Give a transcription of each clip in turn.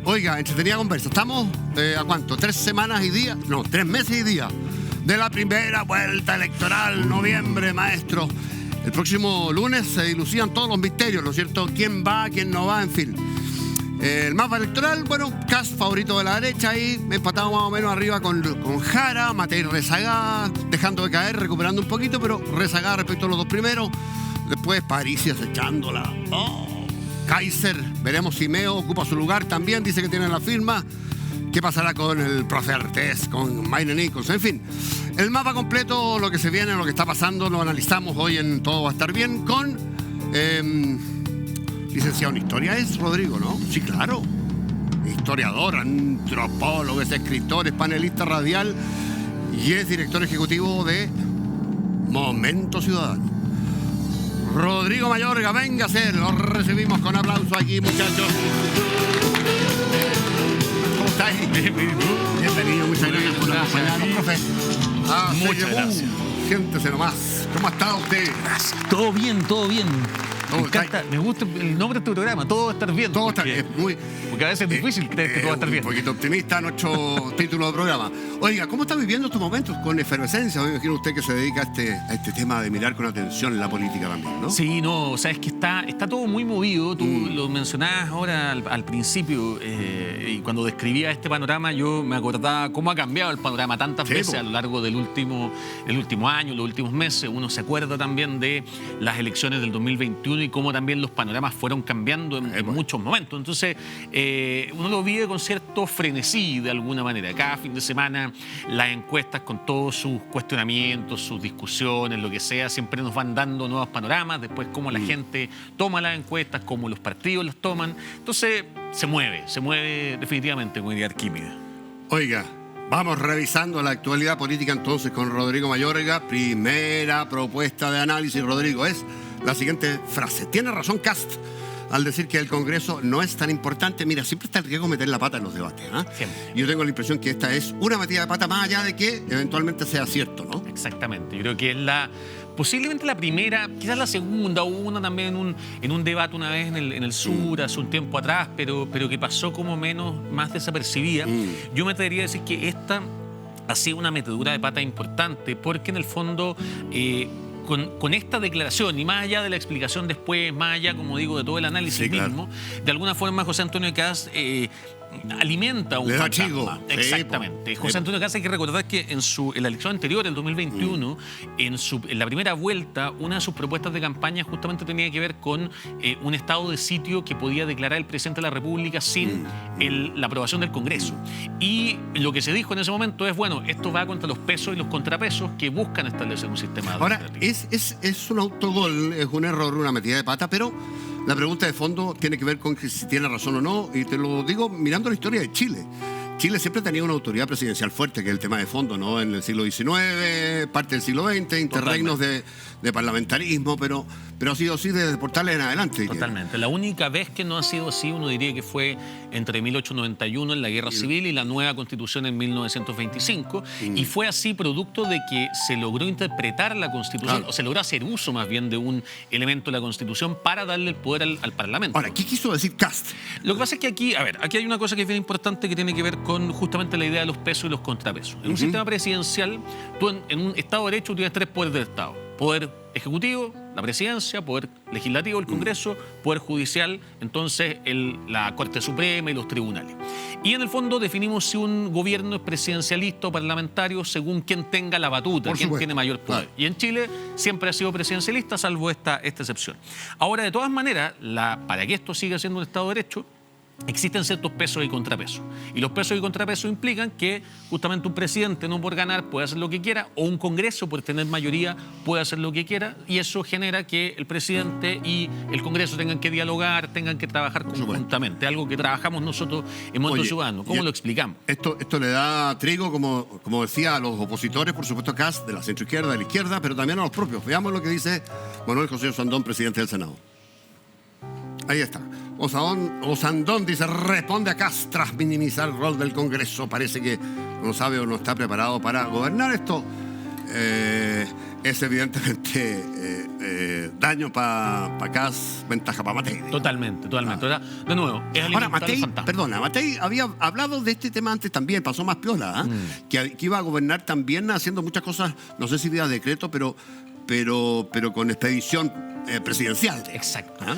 Oiga, entretenida conversa. Estamos, ¿a cuánto? 3 semanas y días. No, 3 meses y días de la primera vuelta electoral, noviembre, maestro. El próximo lunes se dilucidan todos los misterios, ¿no es cierto? ¿Quién va, quién no va? En fin. El mapa electoral, bueno, Kast favorito de la derecha ahí, empatado más o menos arriba con Jara, Matei rezagada, dejando de caer, recuperando un poquito, pero rezagada respecto a los dos primeros. Después Parisi acechándola. Kaiser, veremos si Meo ocupa su lugar también, dice que tiene la firma. ¿Qué pasará con el profe Artés, con Maine Nichols? En fin, el mapa completo, lo que se viene, lo que está pasando, lo analizamos hoy en Todo va a estar bien con... licenciado en Historia es Rodrigo, ¿no? Sí, claro. Historiador, antropólogo, es escritor, es panelista radial y es director ejecutivo de Momento Ciudadano. Rodrigo Mayorga, véngase, lo recibimos con aplauso aquí, muchachos. ¿Cómo estáis? Bienvenido, muchas gracias por acompañarnos, profe. Muchas gracias. Siéntese nomás. ¿Cómo está usted? Gracias. Todo bien, todo bien. Me encanta, me gusta el nombre de tu programa, Todo va a estar bien. Todo está bien. Porque a veces es difícil creer que todo va a estar bien. Un poquito optimista nuestro título de programa. Oiga, ¿cómo está viviendo estos momentos con efervescencia? Me imagino usted que se dedica a este tema de mirar con atención la política también, ¿no? Sí, no, o sea, es que está todo muy movido. Tú lo mencionabas ahora al principio, y cuando describía este panorama, yo me acordaba cómo ha cambiado el panorama tantas veces a lo largo del último año, los últimos meses. Uno se acuerda también de las elecciones del 2021 y cómo también los panoramas fueron cambiando en muchos momentos. Entonces, uno lo vive con cierto frenesí de alguna manera. Cada fin de semana las encuestas con todos sus cuestionamientos, sus discusiones, lo que sea, siempre nos van dando nuevos panoramas, después cómo la gente toma las encuestas, cómo los partidos las toman. Entonces, se mueve definitivamente, como diría Arquímedes. Oiga, vamos revisando la actualidad política entonces con Rodrigo Mayorga. Primera propuesta de análisis, Rodrigo, es la siguiente frase. Tiene razón Kast al decir que el Congreso no es tan importante. Mira, siempre está el riesgo de meter la pata en los debates, ¿eh? Yo tengo la impresión que esta es una metida de pata más allá de que eventualmente sea cierto, ¿no? Exactamente. Yo creo que es posiblemente la primera, quizás la segunda, hubo una también en un debate una vez en el sur, hace un tiempo atrás, pero que pasó como más desapercibida. Yo me atrevería a decir que esta ha sido una metedura de pata importante, porque en el fondo... Con esta declaración, y más allá de la explicación después, más allá, como digo, de todo el análisis mismo, de alguna forma José Antonio Kast alimenta un fantasma. Exactamente. José Antonio Kast, hay que recordar que en la elección anterior, el 2021, en la primera vuelta, una de sus propuestas de campaña justamente tenía que ver con un estado de sitio que podía declarar el presidente de la República sin la aprobación del Congreso. Y lo que se dijo en ese momento es, bueno, esto va contra los pesos y los contrapesos que buscan establecer un sistema democrático. Ahora, es un autogol, es un error, una metida de pata, pero la pregunta de fondo tiene que ver con que si tiene razón o no, y te lo digo mirando la historia de Chile. Chile siempre tenía una autoridad presidencial fuerte, que es el tema de fondo, ¿no? En el siglo XIX, parte del siglo XX, interregnos de parlamentarismo, pero ha sido así desde Portales en adelante. Totalmente. La única vez que no ha sido así, uno diría que fue entre 1891 en la Guerra Civil y la nueva Constitución en 1925, y fue así producto de que se logró interpretar la Constitución, o se logró hacer uso más bien de un elemento de la Constitución para darle el poder al Parlamento. Ahora, ¿qué quiso decir Kast? Lo que pasa es que aquí hay una cosa que es bien importante que tiene que ver con justamente la idea de los pesos y los contrapesos. En un sistema presidencial, tú en un Estado de Derecho tienes 3 poderes del Estado. Poder ejecutivo, la presidencia, poder legislativo, el Congreso, poder judicial, entonces la Corte Suprema y los tribunales. Y en el fondo definimos si un gobierno es presidencialista o parlamentario según quien tenga la batuta, quien tiene mayor poder. Y en Chile siempre ha sido presidencialista, salvo esta excepción. Ahora, de todas maneras, para que esto siga siendo un Estado de Derecho, existen ciertos pesos y contrapesos. Y los pesos y contrapesos implican que justamente un presidente no por ganar puede hacer lo que quiera, o un Congreso por tener mayoría puede hacer lo que quiera, y eso genera que el presidente y el Congreso tengan que dialogar, tengan que trabajar conjuntamente, algo que trabajamos nosotros en Movimiento Ciudadano. ¿Cómo lo explicamos? Esto le da trigo, como decía, a los opositores, por supuesto, Kast, de la centroizquierda, de la izquierda, pero también a los propios. Veamos lo que dice Manuel José Osandón, presidente del Senado. Ahí está. Osandón dice, responde a Kast tras minimizar el rol del Congreso. Parece que no sabe o no está preparado para gobernar esto. es evidentemente daño para Kast, ventaja para Matei. Totalmente. Ahora, de nuevo, es Ahora, alimentar el fantasma. Matei había hablado de este tema antes también, pasó más piola, que iba a gobernar también haciendo muchas cosas, no sé si vía decreto, pero con expedición presidencial. Exacto. ¿Ah?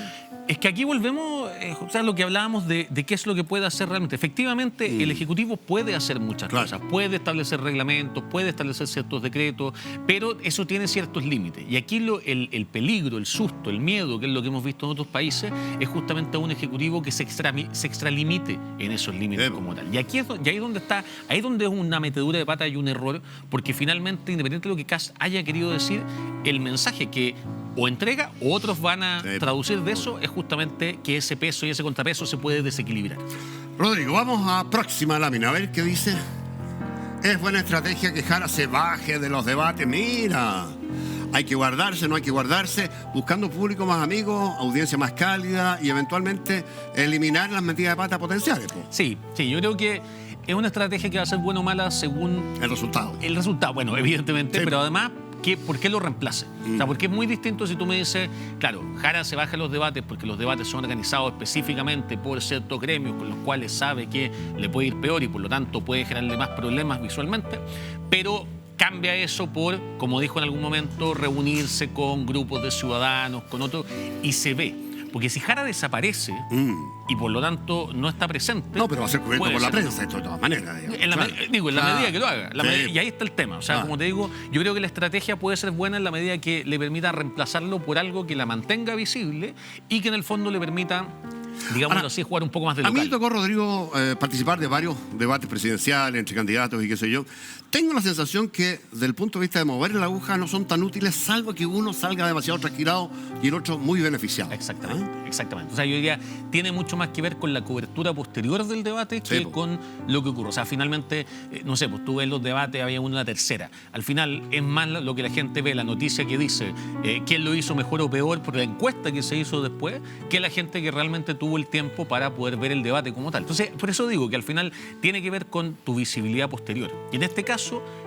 Es que aquí volvemos a lo que hablábamos de qué es lo que puede hacer realmente. Efectivamente, el Ejecutivo puede hacer muchas cosas, puede establecer reglamentos, puede establecer ciertos decretos, pero eso tiene ciertos límites. Y aquí el peligro, el susto, el miedo, que es lo que hemos visto en otros países, es justamente a un Ejecutivo que se extralimite en esos límites como tal. Y aquí ahí es donde es una metedura de pata y un error, porque finalmente, independiente de lo que Kast haya querido decir, el mensaje que o entrega o otros van a traducir de eso es justamente que ese peso y ese contrapeso se puede desequilibrar. Rodrigo, vamos a próxima lámina, a ver qué dice. Es buena estrategia que Jara se baje de los debates. Mira, hay que guardarse, no hay que guardarse, buscando público más amigo, audiencia más cálida y eventualmente eliminar las metidas de pata potenciales. Sí, yo creo que es una estrategia que va a ser buena o mala según el resultado. Bueno, evidentemente, pero además, ¿por qué lo reemplace? O sea, porque es muy distinto si tú me dices, claro, Jara se baja de los debates porque los debates son organizados específicamente por ciertos gremios con los cuales sabe que le puede ir peor y por lo tanto puede generarle más problemas visualmente, pero cambia eso por, como dijo en algún momento, reunirse con grupos de ciudadanos, con otros, y se ve. Porque si Jara desaparece y por lo tanto no está presente... No, pero va a ser cubierto por la prensa, esto de todas maneras. En la medida que lo haga. Y ahí está el tema. O sea, como te digo, yo creo que la estrategia puede ser buena en la medida que le permita reemplazarlo por algo que la mantenga visible y que en el fondo le permita, digámoslo así, jugar un poco más de local. A mí me tocó, Rodrigo, participar de varios debates presidenciales entre candidatos y qué sé yo. Tengo la sensación que, desde el punto de vista de mover la aguja, no son tan útiles, salvo que uno salga demasiado tranquilado y el otro muy beneficiado. Exactamente. O sea, yo diría, tiene mucho más que ver con la cobertura posterior del debate que con lo que ocurre. O sea, finalmente, no sé, pues tú ves los debates, había una tercera. Al final, es más lo que la gente ve, la noticia que dice quién lo hizo mejor o peor por la encuesta que se hizo después, que la gente que realmente tuvo el tiempo para poder ver el debate como tal. Entonces, por eso digo que al final tiene que ver con tu visibilidad posterior. Y en este caso,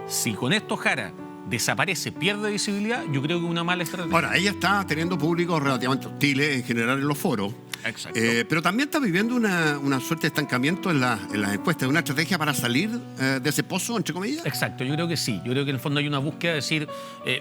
si con esto Jara desaparece, pierde visibilidad, yo creo que es una mala estrategia. Ahora, ella está teniendo públicos relativamente hostiles en general en los foros. Exacto. Pero también está viviendo una suerte de estancamiento en las encuestas, una estrategia para salir de ese pozo, entre comillas. Exacto, yo creo que sí. Yo creo que en el fondo hay una búsqueda de decir,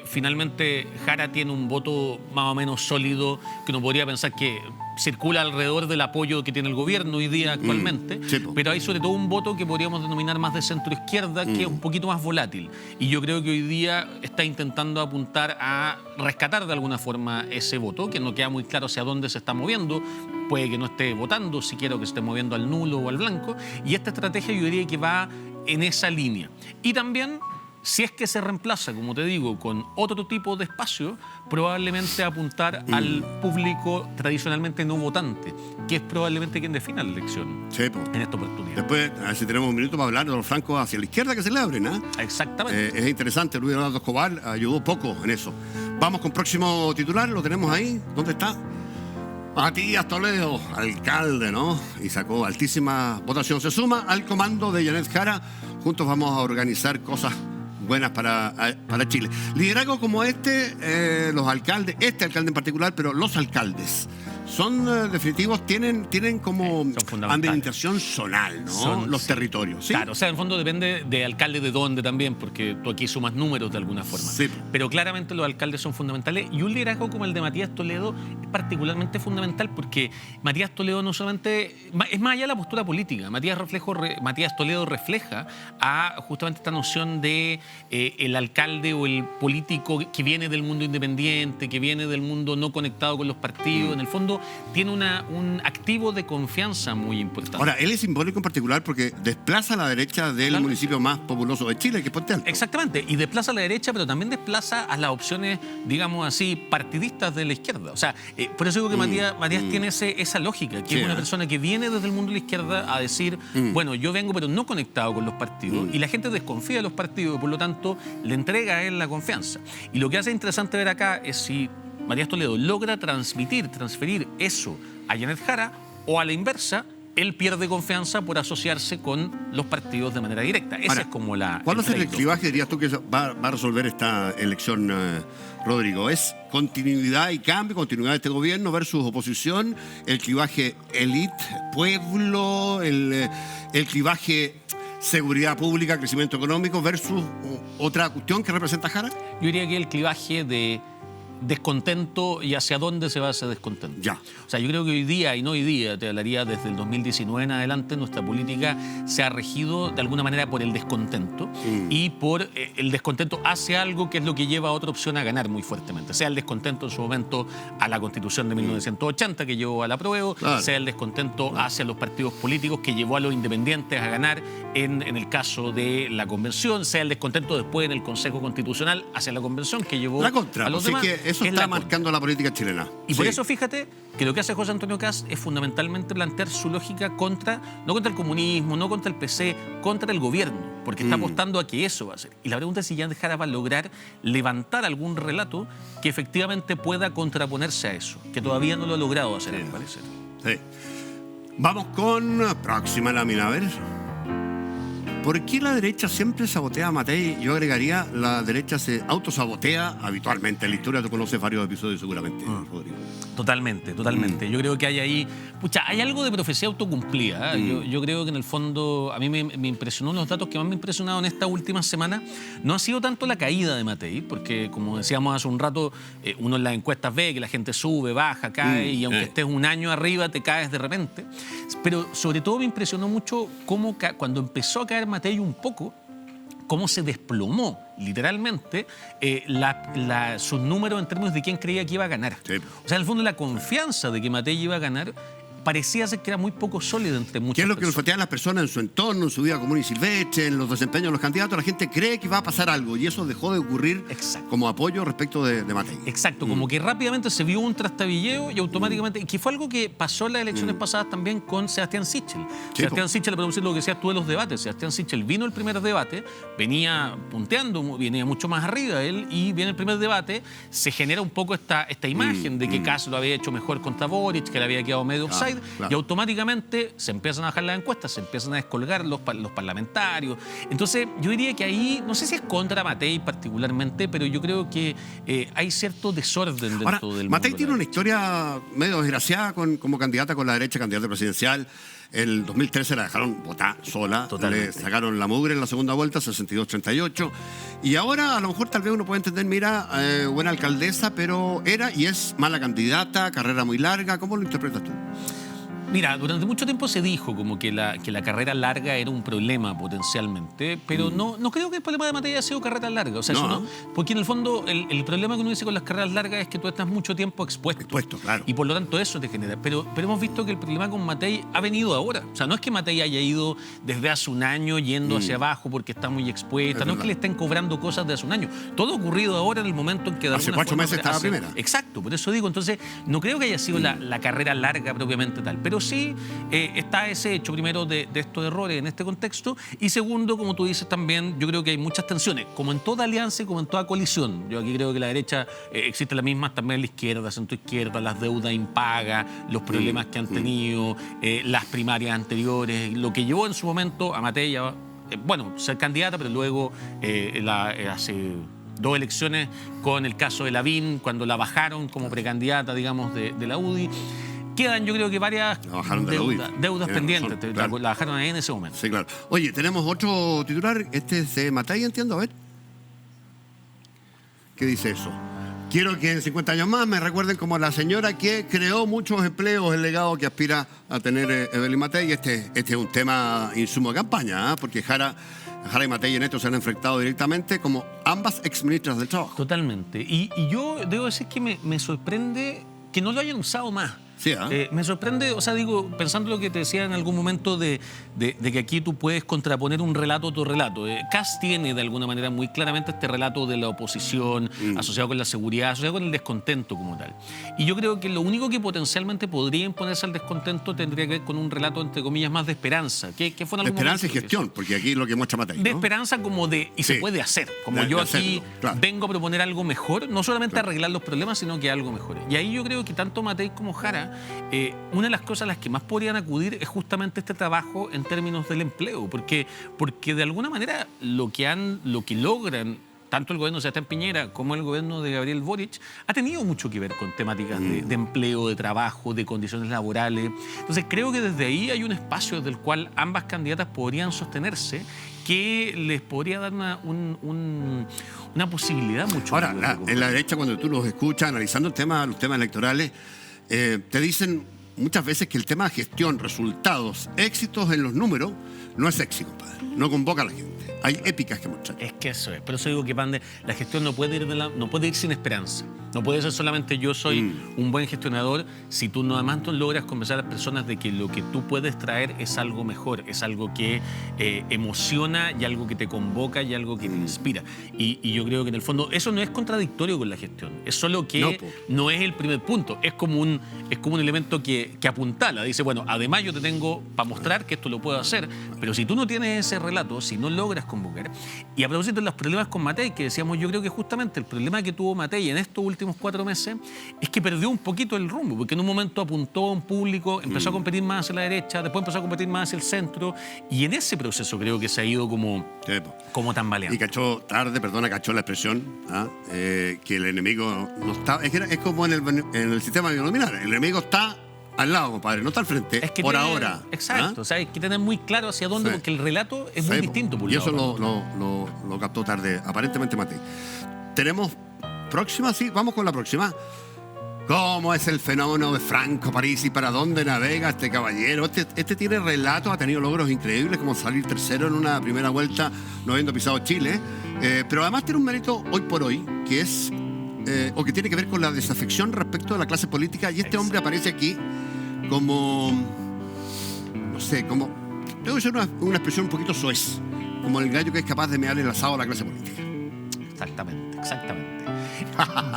finalmente Jara tiene un voto más o menos sólido, que uno podría pensar que circula alrededor del apoyo que tiene el gobierno hoy día actualmente, pero hay sobre todo un voto que podríamos denominar más de centro-izquierda, que es un poquito más volátil. Y yo creo que hoy día está intentando apuntar a rescatar de alguna forma ese voto, que no queda muy claro hacia dónde se está moviendo. Puede que no esté votando, siquiera que se esté moviendo al nulo o al blanco. Y esta estrategia yo diría que va en esa línea. Y también, si es que se reemplaza, como te digo, con otro tipo de espacio, probablemente apuntar al público tradicionalmente no votante, que es probablemente quien defina la elección en esta oportunidad. Después, a ver si tenemos un minuto para hablar de los francos hacia la izquierda que se le abren, ¿eh? Exactamente. Es interesante, Luis Eduardo Escobar ayudó poco en eso. Vamos con próximo titular, lo tenemos ahí. ¿Dónde está? Matías Toledo, alcalde, ¿no? Y sacó altísima votación. Se suma al comando de Janet Jara. Juntos vamos a organizar cosas buenas para Chile. Liderazgo como los alcaldes, este alcalde en particular, pero los alcaldes son definitivos, tienen como administración zonal, ¿no? Los territorios, ¿sí? Claro, o sea, en el fondo depende de alcalde de dónde también, porque tú aquí sumas números de alguna forma. Sí. Pero claramente los alcaldes son fundamentales y un liderazgo como el de Matías Toledo es particularmente fundamental porque Matías Toledo no solamente, es más allá de la postura política, Matías Toledo refleja a justamente esta noción de el alcalde o el político que viene del mundo independiente, que viene del mundo no conectado con los partidos, en el fondo tiene un activo de confianza muy importante. Ahora, él es simbólico en particular porque desplaza a la derecha del municipio más populoso de Chile, que es Puente Alto. Exactamente, y desplaza a la derecha, pero también desplaza a las opciones, digamos así, partidistas de la izquierda. O sea, por eso digo que Matías tiene esa lógica, que es una persona que viene desde el mundo de la izquierda a decir, bueno, yo vengo pero no conectado con los partidos, y la gente desconfía de los partidos, y por lo tanto le entrega a él la confianza. Y lo que hace interesante ver acá es si Matías Toledo logra transferir eso a Janet Jara o a la inversa, él pierde confianza por asociarse con los partidos de manera directa. Esa es como la... ¿Cuál es el clivaje, dirías tú, que va a resolver esta elección, Rodrigo? ¿Es continuidad y cambio, continuidad de este gobierno versus oposición? ¿El clivaje élite-pueblo? ¿El clivaje seguridad pública, crecimiento económico versus otra cuestión que representa Jara? Yo diría que el clivaje de descontento y hacia dónde se va ese descontento. Ya. O sea, yo creo que hoy día, y no hoy día, te hablaría desde el 2019 en adelante, nuestra política se ha regido de alguna manera por el descontento y por el descontento hacia algo que es lo que lleva a otra opción a ganar muy fuertemente. Sea el descontento en su momento a la Constitución de 1980 que llevó al apruebo, sea el descontento hacia los partidos políticos que llevó a los independientes a ganar en el caso de la Convención, sea el descontento después en el Consejo Constitucional hacia la Convención que llevó la contra, a los demás. Que eso está marcando la política chilena. Y por eso fíjate que lo que hace José Antonio Kast es fundamentalmente plantear su lógica no contra el comunismo, no contra el PC, contra el gobierno, porque está apostando a que eso va a ser. Y la pregunta es si Jan Jara va a lograr levantar algún relato que efectivamente pueda contraponerse a eso, que todavía no lo ha logrado hacer, me parece. Sí. Vamos con próxima lámina, a ver. ¿Por qué la derecha siempre sabotea a Matei? Yo agregaría, la derecha se autosabotea habitualmente. En la historia tú conoces varios episodios seguramente, Rodrigo. Totalmente. Yo creo que hay ahí... hay algo de profecía autocumplida. Yo creo que en el fondo, a mí me impresionó, unos datos que más me impresionaron en esta última semana, no ha sido tanto la caída de Matei, porque como decíamos hace un rato, uno en las encuestas ve que la gente sube, baja, cae, y aunque estés un año arriba, te caes de repente. Pero sobre todo me impresionó mucho cómo cuando empezó a caer Matei un poco, cómo se desplomó literalmente sus números en términos de quién creía que iba a ganar. Sí. O sea, en el fondo la confianza de que Matei iba a ganar parecía ser que era muy poco sólida entre muchas personas. ¿Qué es lo que olfatean las personas en su entorno, en su vida común y silvestre, en los desempeños de los candidatos? La gente cree que va a pasar algo y eso dejó de ocurrir como apoyo respecto de Matei. Exacto, como que rápidamente se vio un trastabilleo y automáticamente, que fue algo que pasó en las elecciones pasadas también con Sebastián Sichel. Sí, Sebastián Sichel, podemos decir lo que decías tú de los debates. Sebastián Sichel vino el primer debate, venía punteando, venía mucho más arriba él, y viene el primer debate, se genera un poco esta imagen de que Kast lo había hecho mejor contra Boric, que le había quedado medio offside. Claro. Y automáticamente se empiezan a bajar las encuestas, se empiezan a descolgar los parlamentarios. Entonces, yo diría que ahí, no sé si es contra Matei particularmente, pero yo creo que hay cierto desorden dentro del mundo. Matei tiene una historia medio desgraciada como candidata con la derecha, candidata presidencial. El 2013 la dejaron votar sola. Totalmente. Le sacaron la mugre en la segunda vuelta, 62-38. Y ahora, a lo mejor, tal vez uno puede entender, mira, buena alcaldesa, pero era y es mala candidata, carrera muy larga. ¿Cómo lo interpretas tú? Mira, durante mucho tiempo se dijo como que la carrera larga era un problema potencialmente, pero no creo que el problema de Matei haya sido carrera larga. O sea, porque en el fondo el problema que uno dice con las carreras largas es que tú estás mucho tiempo expuesto. Claro. Y por lo tanto eso te genera. Pero hemos visto que el problema con Matei ha venido ahora. O sea, no es que Matei haya ido desde hace un año yendo hacia abajo porque está muy expuesta, no es que le estén cobrando cosas de hace un año. Todo ha ocurrido ahora en el momento en que... Hace 4 meses estaba primera. Exacto, por eso digo. Entonces, no creo que haya sido la carrera larga propiamente tal. Pero sí está ese hecho, primero, de estos errores en este contexto, y segundo, como tú dices también, yo creo que hay muchas tensiones, como en toda alianza y como en toda coalición. Yo aquí creo que la derecha existe la misma también en la izquierda, centro izquierda, las deudas impagas, los problemas que han tenido, las primarias anteriores, lo que llevó en su momento a Matei a, ser candidata, pero luego hace 2 elecciones con el caso de Lavín, cuando la bajaron como precandidata, digamos, de la UDI. Quedan, yo creo que varias deudas pendientes. Claro. La bajaron ahí en ese momento. Sí, claro. Oye, tenemos otro titular. Este es de Matei, entiendo. A ver. ¿Qué dice eso? Quiero que en 50 años más me recuerden como la señora que creó muchos empleos, el legado que aspira a tener Evelyn Matei. Este es un tema insumo de campaña, porque Jara y Matei en esto se han enfrentado directamente como ambas exministras del Trabajo. Totalmente. Y yo debo decir que me sorprende que no lo hayan usado más. Sí, me sorprende, o sea, digo, pensando lo que te decía en algún momento de que aquí tú puedes contraponer un relato a otro relato. Kast tiene de alguna manera muy claramente este relato de la oposición, asociado con la seguridad, asociado con el descontento como tal. Y yo creo que lo único que potencialmente podría imponerse al descontento tendría que ver con un relato, entre comillas, más de esperanza. Que fue en algún esperanza y gestión, porque aquí lo que muestra Matei, ¿no? De esperanza como de, y se puede hacer. Como yo aquí vengo a proponer algo mejor, no solamente arreglar los problemas, sino que algo mejor. Y ahí yo creo que tanto Matei como Jara derecha, una de las cosas a las que más podrían acudir es justamente este trabajo en términos del empleo, porque de alguna manera lo que logran tanto el gobierno de Sebastián Piñera como el gobierno de Gabriel Boric ha tenido mucho que ver con temáticas de empleo, de trabajo, de condiciones laborales. Entonces creo que desde ahí hay un espacio desde el cual ambas candidatas podrían sostenerse, que les podría dar una posibilidad mucho Ahora, mayor. en la derecha, cuando tú los escuchas analizando los temas electorales, te dicen muchas veces que el tema de gestión, resultados, éxitos en los números, no es sexy, compadre. No convoca a la gente. Hay épicas que mostrar. Es que eso es. Por eso digo que, Pande, la gestión no puede ir sin esperanza. No puede ser solamente yo soy un buen gestionador si tú no además no logras convencer a las personas de que lo que tú puedes traer es algo mejor, es algo que emociona y algo que te convoca y algo que te inspira. Y yo creo que en el fondo eso no es contradictorio con la gestión. Es solo que no es el primer punto. Es como un elemento que apuntala. Dice, bueno, además yo te tengo para mostrar que esto lo puedo hacer, pero si tú no tienes ese relato, si no logras convocar. Y a propósito de los problemas con Matei, que decíamos, yo creo que justamente el problema que tuvo Matei en estos últimos 4 meses es que perdió un poquito el rumbo, porque en un momento apuntó a un público, empezó a competir más hacia la derecha, después empezó a competir más hacia el centro, y en ese proceso creo que se ha ido como tambaleando. Y cachó la expresión, que el enemigo no está... Es como en el sistema binominal, el enemigo está al lado, compadre, no está al frente, es que ahora. Exacto, o sea, hay que tener muy claro hacia dónde, porque el relato es muy distinto. Y eso lo captó tarde, aparentemente, Matei. Tenemos próxima, sí, vamos con la próxima. ¿Cómo es el fenómeno de Franco Parisi? ¿Para dónde navega este caballero? Este tiene relatos, ha tenido logros increíbles, como salir tercero en una primera vuelta no habiendo pisado Chile. Pero además tiene un mérito hoy por hoy, que es... o que tiene que ver con la desafección respecto de la clase política. Y este hombre aparece aquí como... no sé, como... Tengo que ser una expresión un poquito soez. Como el gallo que es capaz de mear el asado a la clase política. Exactamente.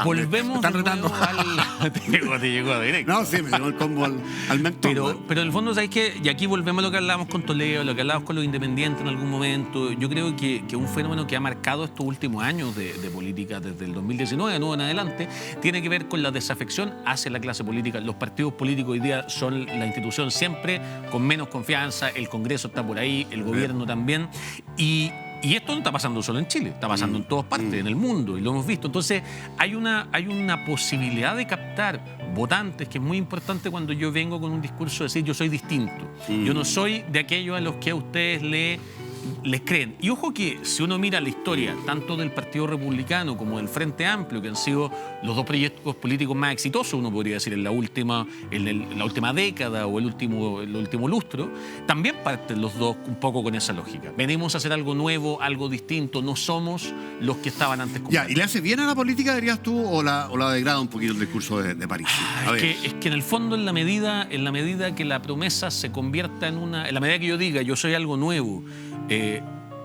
Volvemos están retando. Te llegó directo. No, sí, me llegó el combo al mentón. Pero en el fondo, ¿sabes qué? Y aquí volvemos a lo que hablábamos con Toledo, lo que hablábamos con los independientes en algún momento. Yo creo que un fenómeno que ha marcado estos últimos años de política, desde el 2019 en adelante, tiene que ver con la desafección hacia la clase política. Los partidos políticos hoy día son la institución siempre con menos confianza, el Congreso está por ahí, el gobierno también. Y esto no está pasando solo en Chile, está pasando en todas partes, en el mundo, y lo hemos visto. Entonces, hay una posibilidad de captar votantes que es muy importante cuando yo vengo con un discurso de decir yo soy distinto. Yo no soy de aquellos a los que a ustedes les creen. Y ojo que si uno mira la historia tanto del Partido Republicano como del Frente Amplio, que han sido los dos proyectos políticos más exitosos, uno podría decir, en la última década o el último lustro, también parten los dos un poco con esa lógica. Venimos a hacer algo nuevo, algo distinto, no somos los que estaban antes. Ya, ¿y le hace bien a la política, dirías tú, o la degrada un poquito el discurso de París? Es que en el fondo, en la medida que la promesa se convierta en la medida que yo diga, yo soy algo nuevo,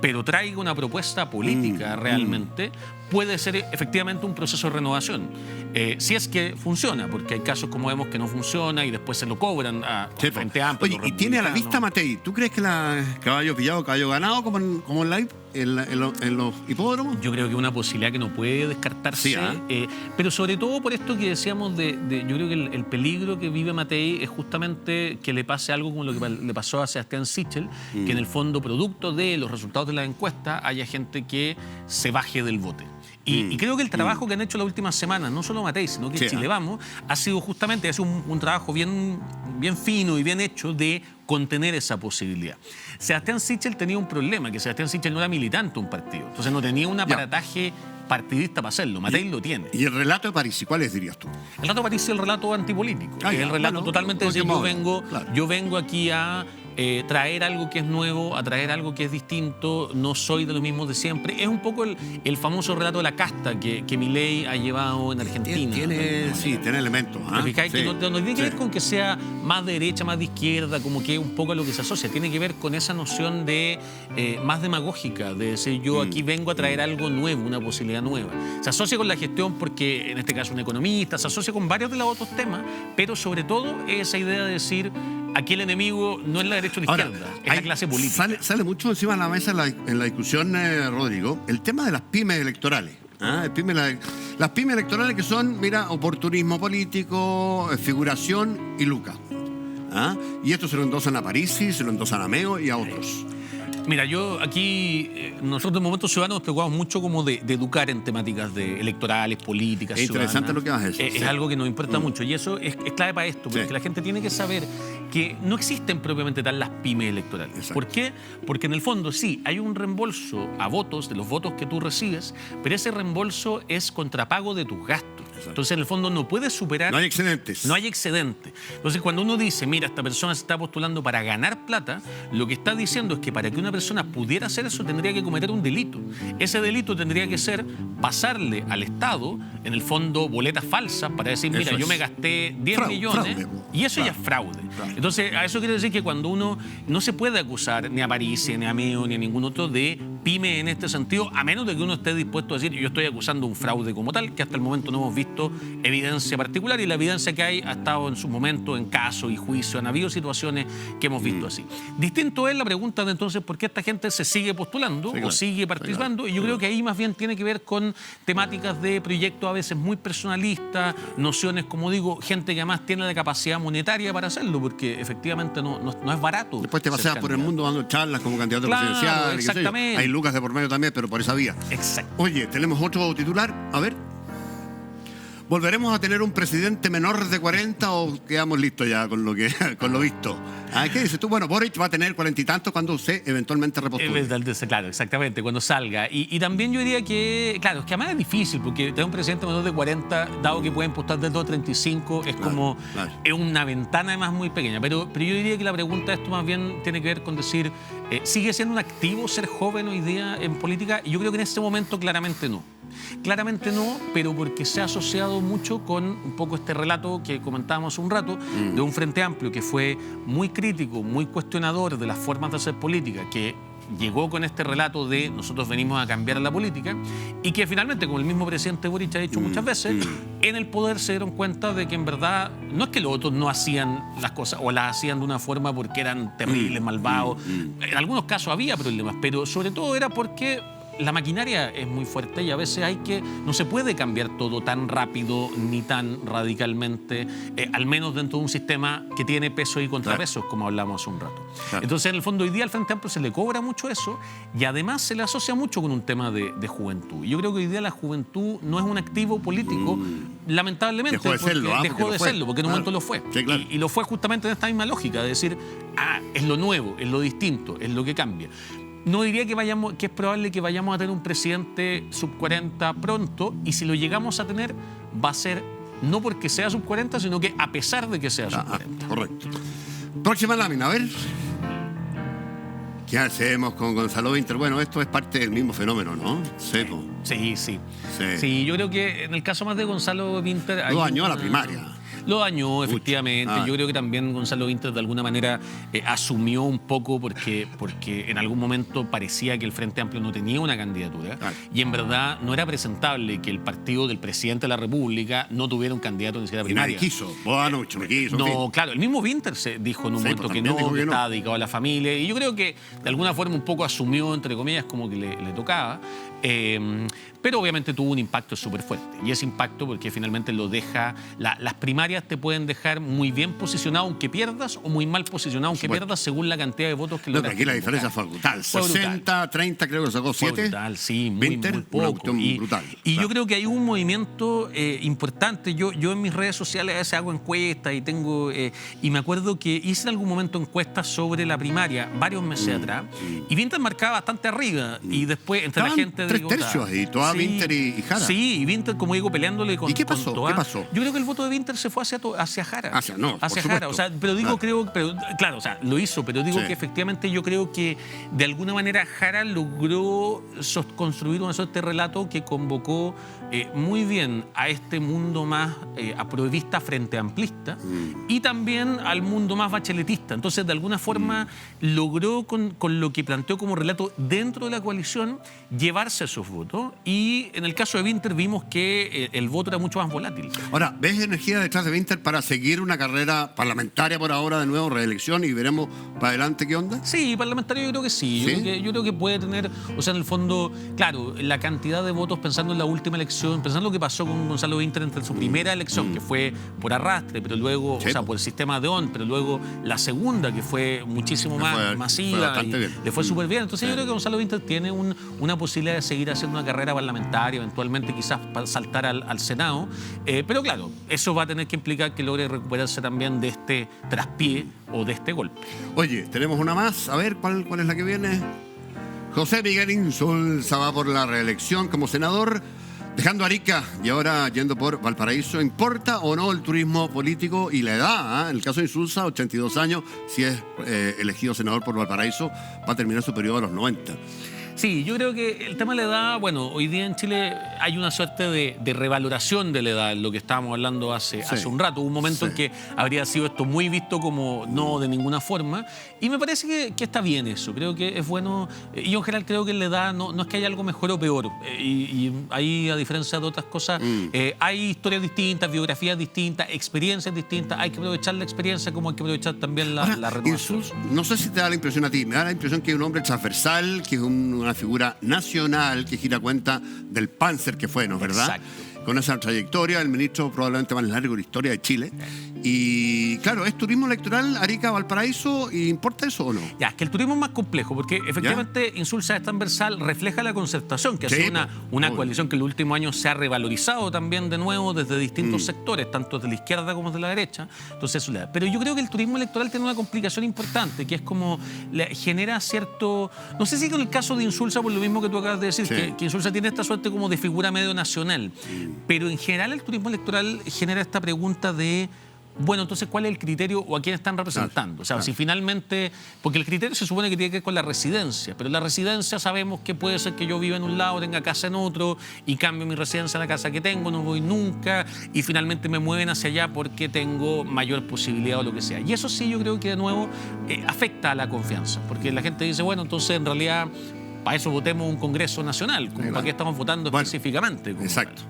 pero traiga una propuesta política realmente, puede ser efectivamente un proceso de renovación. Si es que funciona, porque hay casos como vemos que no funciona y después se lo cobran a Frente Amplio. Oye, y tiene a la vista Matei. ¿Tú crees que caballo pillado, caballo ganado, como en los hipódromos? Yo creo que es una posibilidad que no puede descartarse, pero sobre todo por esto que decíamos yo creo que el peligro que vive Matei es justamente que le pase algo como lo que le pasó a Sebastián Sichel, que en el fondo, producto de los resultados de la encuesta, haya gente que se baje del bote. Y creo que el trabajo que han hecho las últimas semanas, no solo Matei, sino que Chile Vamos, ha sido justamente un trabajo bien fino y bien hecho de contener esa posibilidad. Sebastián Sichel tenía un problema, que Sebastián Sichel no era militante de un partido, entonces no tenía un aparataje partidista para hacerlo. Matei lo tiene. ¿Y el relato de Parisi, cuáles dirías tú? El relato de Parisi es el relato antipolítico. Es el relato totalmente de decir, yo vengo aquí a traer algo que es nuevo, a traer algo que es distinto, no soy de los mismos de siempre. Es un poco el famoso relato de la casta que Milei ha llevado en Argentina. Tiene elementos. No tiene que ver con que sea más de derecha, más de izquierda, como que un poco a lo que se asocia. Tiene que ver con esa noción de más demagógica, de decir yo aquí vengo a traer algo nuevo, una posibilidad nueva. Se asocia con la gestión porque, en este caso, un economista, se asocia con varios de los otros temas, pero sobre todo esa idea de decir aquí el enemigo no es la derecha o la izquierda, es la clase política. Sale mucho encima de la mesa en la discusión, Rodrigo, el tema de las pymes electorales. Las pymes electorales que son, mira, oportunismo político, figuración y lucas. Y esto se lo endosan a Parisi, se lo endosan a Meo y a otros. Mira, yo aquí, nosotros en Movimiento Ciudadano nos preocupamos mucho como de educar en temáticas electorales, políticas, Es interesante ciudadanas. lo que vas a decir. Es algo que nos importa mucho y eso es clave para esto, porque la gente tiene que saber que no existen propiamente tal las pymes electorales. Exacto. ¿Por qué? Porque en el fondo sí, hay un reembolso a votos, de los votos que tú recibes, pero ese reembolso es contrapago de tus gastos. Exacto. Entonces, en el fondo, no puedes superar... No hay excedentes. No hay excedente. Entonces, cuando uno dice, mira, esta persona se está postulando para ganar plata, lo que está diciendo es que para que una persona pudiera hacer eso, tendría que cometer un delito. Ese delito tendría que ser pasarle al Estado, en el fondo, boletas falsas para decir, mira, yo me gasté 10 millones fraude. y eso ya es fraude. Claro. Entonces, a eso quiere decir que cuando uno no se puede acusar ni a Parisi, ni a Meo, ni a ningún otro de pyme en este sentido, a menos de que uno esté dispuesto a decir, yo estoy acusando un fraude como tal, que hasta el momento no hemos visto evidencia particular, y la evidencia que hay ha estado en su momento en caso y juicio. Han habido situaciones que hemos visto así. Distinto es la pregunta de entonces por qué esta gente se sigue postulando o sigue participando, y yo creo que ahí más bien tiene que ver con temáticas de proyectos a veces muy personalistas, nociones, como digo, gente que además tiene la capacidad monetaria para hacerlo, porque efectivamente no es barato. Después te ser paseas por el candidato. mundo dando charlas como candidato presidencial. Exactamente. Hay lucas de por medio también, pero por esa vía. Exacto. Oye, tenemos otro titular. A ver. ¿Volveremos a tener un presidente menor de 40 o quedamos listos ya con lo visto? ¿Qué dices tú? Bueno, Boric va a tener 40 y tantos cuando usted eventualmente repostule. Claro, exactamente, cuando salga. Y también yo diría que, claro, es que además es difícil, porque tener un presidente menor de 40, dado que pueden postar desde los 35, es es una ventana además muy pequeña. Pero yo diría que la pregunta de esto más bien tiene que ver con decir, ¿sigue siendo un activo ser joven hoy día en política? Y yo creo que en este momento claramente no. Claramente no, pero porque se ha asociado mucho con un poco este relato que comentábamos hace un rato, de un Frente Amplio que fue muy crítico, muy cuestionador de las formas de hacer política, que llegó con este relato de nosotros venimos a cambiar la política, y que finalmente, como el mismo presidente Boric ha dicho muchas veces, en el poder se dieron cuenta de que en verdad no es que los otros no hacían las cosas o las hacían de una forma porque eran terribles, malvados. En algunos casos había problemas, pero sobre todo era porque la maquinaria es muy fuerte y a veces no se puede cambiar todo tan rápido ni tan radicalmente, al menos dentro de un sistema que tiene peso y contrapesos, como hablamos hace un rato. Claro. Entonces, en el fondo, hoy día al Frente Amplio se le cobra mucho eso, y además se le asocia mucho con un tema de juventud. Yo creo que hoy día la juventud no es un activo político, lamentablemente. Dejó de serlo, dejó de serlo, porque en un momento lo fue. Sí, claro. Y lo fue justamente en esta misma lógica, de decir, es lo nuevo, es lo distinto, es lo que cambia. No diría que es probable que vayamos a tener un presidente sub 40 pronto, y si lo llegamos a tener, va a ser no porque sea sub 40, sino que a pesar de que sea sub 40. Correcto. Próxima lámina, a ver. ¿Qué hacemos con Gonzalo Vinter? Bueno, esto es parte del mismo fenómeno, ¿no? Seco. Sí, yo creo que en el caso más de Gonzalo Vinter... Lo dañó a la primaria. Lo dañó, efectivamente. Yo creo que también Gonzalo Vinter de alguna manera asumió un poco porque en algún momento parecía que el Frente Amplio no tenía una candidatura, y en verdad no era presentable que el partido del presidente de la República no tuviera un candidato ni siquiera primaria. Nadie quiso. Mucho me quiso. No, claro, el mismo Vinter se dijo en un momento que no, que estaba dedicado a la familia, y yo creo que de alguna forma un poco asumió, entre comillas, como que le tocaba. Pero obviamente tuvo un impacto súper fuerte, y ese impacto porque finalmente lo deja, las primarias te pueden dejar muy bien posicionado aunque pierdas, o muy mal posicionado aunque pierdas, según la cantidad de votos que lograste. Aquí la diferencia fue brutal. 60, 30, creo que sacó 7. Brutal, sí, muy poco. Brutal. Y yo creo que hay un movimiento importante. Yo en mis redes sociales a veces hago encuestas y me acuerdo que hice en algún momento encuestas sobre la primaria varios meses atrás, y Vinter marcaba bastante arriba, y después entre la gente de 3/3 ahí, toda Vinter y Jara. Sí, y Vinter, como digo, peleándole con... ¿Y qué pasó? Con ¿Qué pasó? Yo creo que el voto de Vinter se fue hacia Jara. Hacia Jara. O sea, pero digo, claro, o sea, lo hizo, pero digo que efectivamente yo creo que de alguna manera Jara logró construir este relato que convocó muy bien a este mundo más aprobista frente amplista, y también al mundo más bacheletista. Entonces, de alguna forma, logró con lo que planteó como relato dentro de la coalición llevarse llevarse esos votos. Y en el caso de Winter vimos que el voto era mucho más volátil. Ahora, ¿ves energía detrás de Winter para seguir una carrera parlamentaria por ahora de nuevo, reelección, y veremos para adelante qué onda? Sí, parlamentario yo creo que sí. Yo creo que puede tener, o sea, en el fondo, claro, la cantidad de votos, pensando en la última elección, pensando lo que pasó con Gonzalo Winter entre su primera elección, que fue por arrastre, pero luego, o sea, por el sistema de ON, pero luego la segunda, que fue muchísimo más masiva, y le fue súper bien. Entonces yo creo que Gonzalo Winter tiene una posibilidad de seguir haciendo una carrera parlamentaria, eventualmente quizás para saltar al Senado. Pero claro, eso va a tener que implicar que logre recuperarse también de este traspié o de este golpe. Oye, tenemos una más. A ver, ¿cuál es la que viene? José Miguel Insulza va por la reelección como senador, dejando Arica y ahora yendo por Valparaíso. ¿Importa o no el turismo político y la edad? En el caso de Insulza, 82 años, si es elegido senador por Valparaíso, va a terminar su periodo a los 90. Sí, yo creo que el tema de la edad, bueno, hoy día en Chile hay una suerte de revaloración de la edad, lo que estábamos hablando hace un rato. Hubo un momento en que habría sido esto muy visto como no de ninguna forma, y me parece que está bien eso. Creo que es bueno, y yo en general creo que en la edad no es que haya algo mejor o peor, y ahí, a diferencia de otras cosas, hay historias distintas, biografías distintas, experiencias distintas. Hay que aprovechar la experiencia como hay que aprovechar también la renovación. No sé si te da la impresión a ti, me da la impresión que es un hombre transversal, que es una figura nacional que gira cuenta del Panzer que fue, ¿no es verdad? Exacto. Con esa trayectoria, el ministro probablemente más largo de la historia de Chile. Y claro, ¿es turismo electoral Arica, Valparaíso? ¿Y importa eso o no? Ya, es que el turismo es más complejo, porque efectivamente Insulza es transversal, refleja la concertación, que ha sido una coalición que en los últimos años se ha revalorizado también de nuevo desde distintos sectores, tanto de la izquierda como de la derecha. Entonces eso le da. Pero yo creo que el turismo electoral tiene una complicación importante, que es como genera cierto... No sé si con el caso de Insulza, por lo mismo que tú acabas de decir, que Insulza tiene esta suerte como de figura medio nacional. Pero en general el turismo electoral genera esta pregunta de, bueno, entonces, ¿cuál es el criterio o a quién están representando? O sea, si finalmente... Porque el criterio se supone que tiene que ver con la residencia, pero la residencia sabemos que puede ser que yo viva en un lado, tenga casa en otro, y cambio mi residencia a la casa que tengo, no voy nunca, y finalmente me mueven hacia allá porque tengo mayor posibilidad o lo que sea. Y eso sí yo creo que, de nuevo, afecta a la confianza, porque la gente dice, bueno, entonces, en realidad, para eso votemos un Congreso Nacional, ¿para qué estamos votando específicamente? Exacto.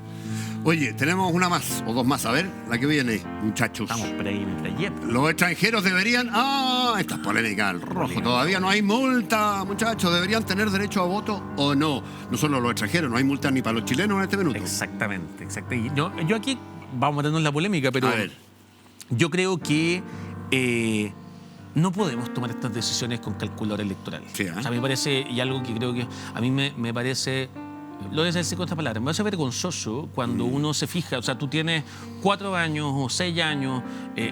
Oye, tenemos una más o dos más. A ver, la que viene, muchachos. Estamos por ahí en el trayecto. Los extranjeros deberían... esta es polémica, el rojo. Todavía no hay multa, muchachos. ¿Deberían tener derecho a voto o no? No solo los extranjeros, no hay multa ni para los chilenos en este minuto. Exactamente. Yo aquí vamos a meternos en la polémica, pero yo creo que no podemos tomar estas decisiones con calculadora electoral. O sea, me parece, y algo que creo que a mí me parece... Lo voy a decir con esta palabra. Me parece vergonzoso cuando uno se fija, o sea, tú tienes 4 años o 6 años,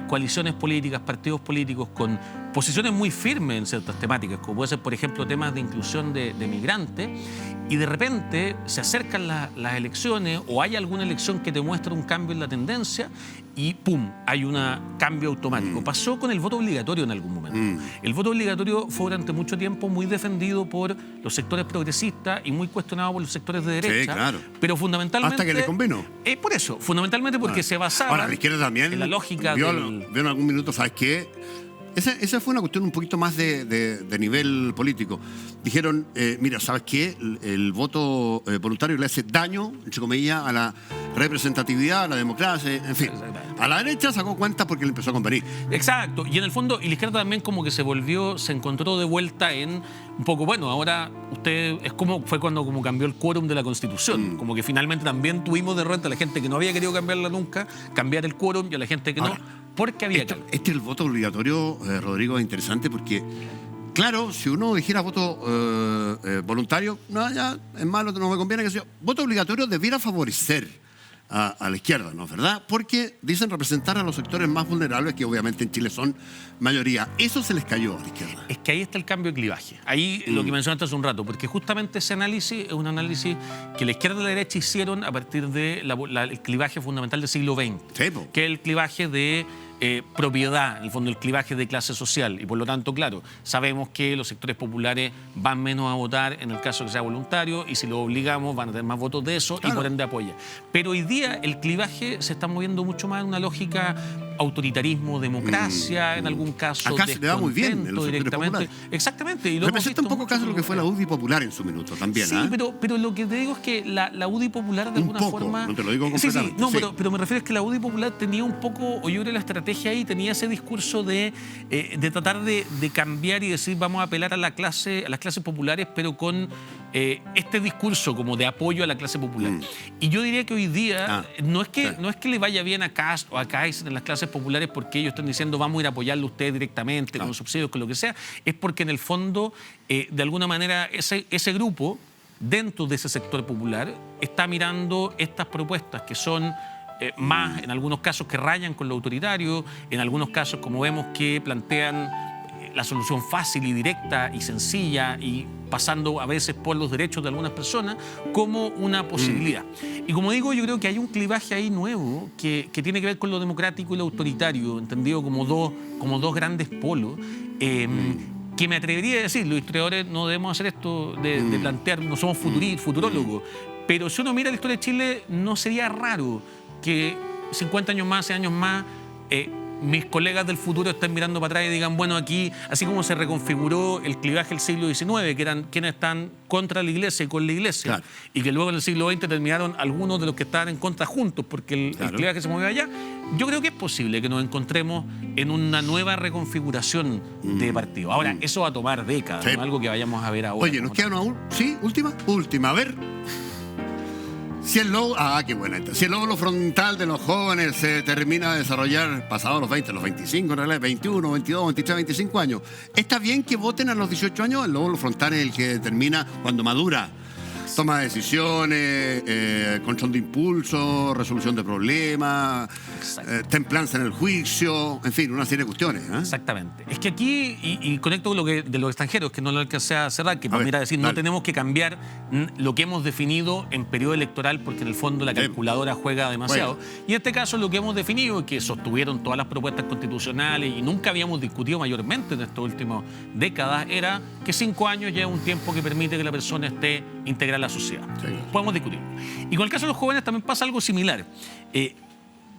coaliciones políticas, partidos políticos con posiciones muy firmes en ciertas temáticas, como puede ser, por ejemplo, temas de inclusión de migrantes, y de repente se acercan las elecciones o hay alguna elección que te muestra un cambio en la tendencia y ¡pum!, hay un cambio automático. Pasó con el voto obligatorio en algún momento. El voto obligatorio fue durante mucho tiempo muy defendido por los sectores progresistas y muy cuestionado por los sectores de derecha. Sí, claro. Pero fundamentalmente... Hasta que le convino. Por eso, fundamentalmente porque se basaba... Ahora, la izquierda también en la lógica vio en algún minuto, ¿sabes qué? Esa fue una cuestión un poquito más de nivel político. Dijeron, mira, ¿sabes qué? El voto voluntario le hace daño, entre comillas, a la representatividad, a la democracia, en fin. A la derecha sacó cuenta porque le empezó a convenir. Exacto. Y en el fondo, y la izquierda también como que se encontró de vuelta en un poco, bueno, ahora fue cuando cambió el quórum de la Constitución. Como que finalmente también tuvimos de repente a la gente que no había querido cambiarla nunca, cambiar el quórum, y a la gente que no, porque había el voto obligatorio, Rodrigo, es interesante porque, claro, si uno dijera voto voluntario, no, ya es malo, no me conviene que sea. Voto obligatorio debiera favorecer a la izquierda, ¿no es verdad? Porque dicen representar a los sectores más vulnerables, que obviamente en Chile son mayoría. Eso se les cayó a la izquierda. Es que ahí está el cambio de clivaje. Ahí lo que mencionaste hace un rato, porque justamente ese análisis es un análisis que la izquierda y la derecha hicieron a partir de el clivaje fundamental del siglo XX, que es el clivaje de propiedad, en el fondo el clivaje de clase social, y por lo tanto, claro, sabemos que los sectores populares van menos a votar en el caso que sea voluntario, y si lo obligamos van a tener más votos de eso, y por ende apoya. Pero hoy día el clivaje se está moviendo mucho más en una lógica autoritarismo, democracia, en algún caso. Acá se le da muy bien en los sectores populares. Exactamente. Y lo representa un poco caso lo que fue la UDI popular en su minuto también. Sí, pero lo que te digo es que la UDI popular de alguna forma... No te lo digo completamente. Sí. No, pero me refiero a que la UDI popular tenía un poco, o yo creo que la estrategia ahí tenía ese discurso de tratar de cambiar y decir vamos a apelar a las clases populares, pero con este discurso como de apoyo a la clase popular. Y yo diría que hoy día no es que le vaya bien a Kast o a Kaiser en las clases populares porque ellos están diciendo vamos a ir a apoyarlo a usted directamente con subsidios, con lo que sea, es porque en el fondo de alguna manera ese grupo dentro de ese sector popular está mirando estas propuestas que son más en algunos casos que rayan con lo autoritario, en algunos casos como vemos que plantean la solución fácil y directa y sencilla y pasando a veces por los derechos de algunas personas como una posibilidad. Y como digo, yo creo que hay un clivaje ahí nuevo que tiene que ver con lo democrático y lo autoritario, entendido como dos grandes polos, que me atrevería a decir, los historiadores no debemos hacer esto de plantear, no somos futurólogos, pero si uno mira la historia de Chile, no sería raro que 50 años más, 100 años más, mis colegas del futuro estén mirando para atrás y digan, bueno, aquí, así como se reconfiguró el clivaje del siglo XIX, que eran quienes están contra la Iglesia y con la Iglesia, claro, y que luego en el siglo XX terminaron algunos de los que estaban en contra juntos, porque el clivaje se movió allá, yo creo que es posible que nos encontremos en una nueva reconfiguración de partido. Ahora, eso va a tomar décadas, no es algo que vayamos a ver ahora. Oye, nos queda una... ¿Sí? ¿Última? A ver... Si el lóbulo, qué buena esta. Si el lóbulo frontal de los jóvenes se termina de desarrollar pasados los 20, los 25, en realidad, 21, 22, 23, 25 años, ¿está bien que voten a los 18 años? El lóbulo frontal es el que determina cuando madura. Toma de decisiones, control de impulso, resolución de problemas, templanza en el juicio, en fin, una serie de cuestiones. Exactamente. Es que aquí, y conecto con lo que de los extranjeros, que no lo alcancé a cerrar, que mira decir, no tenemos que cambiar lo que hemos definido en periodo electoral, porque en el fondo la calculadora juega demasiado. Y en este caso lo que hemos definido, que sostuvieron todas las propuestas constitucionales y nunca habíamos discutido mayormente en estas últimas décadas, era que 5 años ya es un tiempo que permite que la persona esté integrada a la sociedad. Podemos discutir. Y con el caso de los jóvenes también pasa algo similar.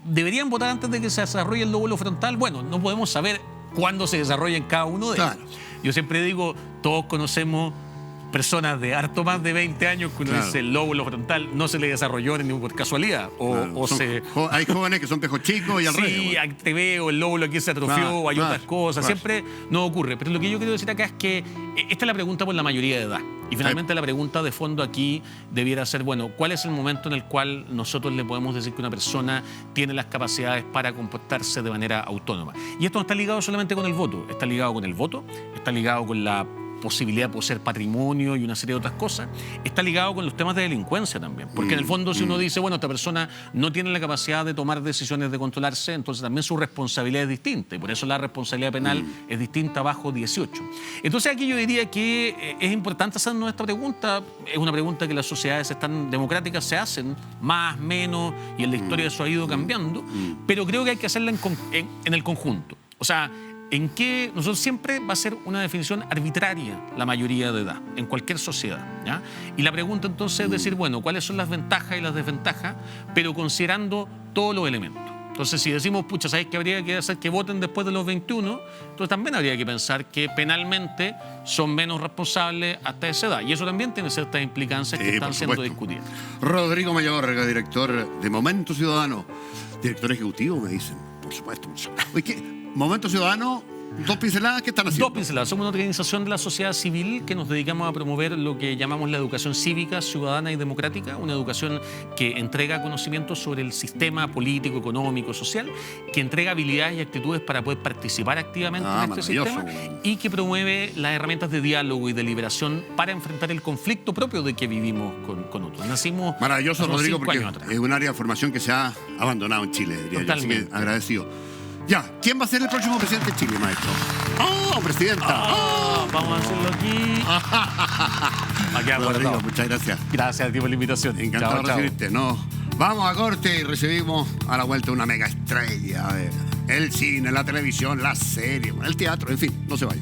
¿Deberían votar antes de que se desarrolle el lóbulo frontal? Bueno, no podemos saber cuándo se desarrolla en cada uno de ellos. Yo siempre digo, todos conocemos personas de harto más de 20 años que uno dice el lóbulo frontal no se le desarrolló ni por casualidad. Hay jóvenes que son pejos chicos y al revés. Sí, te veo, el lóbulo aquí se atrofió, o hay otras cosas. Siempre no ocurre. Pero lo que yo quiero decir acá es que esta es la pregunta por la mayoría de edad. Y finalmente la pregunta de fondo aquí debiera ser, bueno, ¿cuál es el momento en el cual nosotros le podemos decir que una persona tiene las capacidades para comportarse de manera autónoma? Y esto no está ligado solamente con el voto, está ligado con el voto, está ligado con la posibilidad de poseer patrimonio y una serie de otras cosas, está ligado con los temas de delincuencia también. Porque en el fondo si uno dice, bueno, esta persona no tiene la capacidad de tomar decisiones de controlarse, entonces también su responsabilidad es distinta. Y por eso la responsabilidad penal es distinta bajo 18. Entonces aquí yo diría que es importante hacernos esta pregunta. Es una pregunta que las sociedades tan democráticas se hacen, más, menos, y en la historia eso ha ido cambiando. Pero creo que hay que hacerla en el conjunto. O sea, en que nosotros siempre va a ser una definición arbitraria la mayoría de edad, en cualquier sociedad, ¿ya? Y la pregunta entonces es decir, bueno, ¿cuáles son las ventajas y las desventajas? Pero considerando todos los elementos. Entonces, si decimos, pucha, ¿sabes qué habría que hacer que voten después de los 21? Entonces también habría que pensar que penalmente son menos responsables hasta esa edad. Y eso también tiene ciertas implicancias que están siendo discutidas. Rodrigo Mayorga, director de Momento Ciudadano. Director ejecutivo, me dicen. Por supuesto. Oye, ¿qué? Momento Ciudadano, 2 pinceladas, ¿qué están haciendo? 2 pinceladas. Somos una organización de la sociedad civil que nos dedicamos a promover lo que llamamos la educación cívica, ciudadana y democrática, una educación que entrega conocimientos sobre el sistema político, económico, social, que entrega habilidades y actitudes para poder participar activamente en este sistema y que promueve las herramientas de diálogo y deliberación para enfrentar el conflicto propio de que vivimos con otros. Nacimos maravilloso, Rodrigo, porque es un área de formación que se ha abandonado en Chile, diría yo. Así que agradecido. Ya, ¿quién va a ser el próximo presidente de Chile, maestro? ¡Oh, presidenta! Vamos a hacerlo aquí. Rodrigo, muchas gracias. Gracias a ti por la invitación. Encantado de recibirte. Vamos a corte y recibimos a la vuelta una mega estrella. El cine, la televisión, la serie, el teatro, en fin, no se vaya.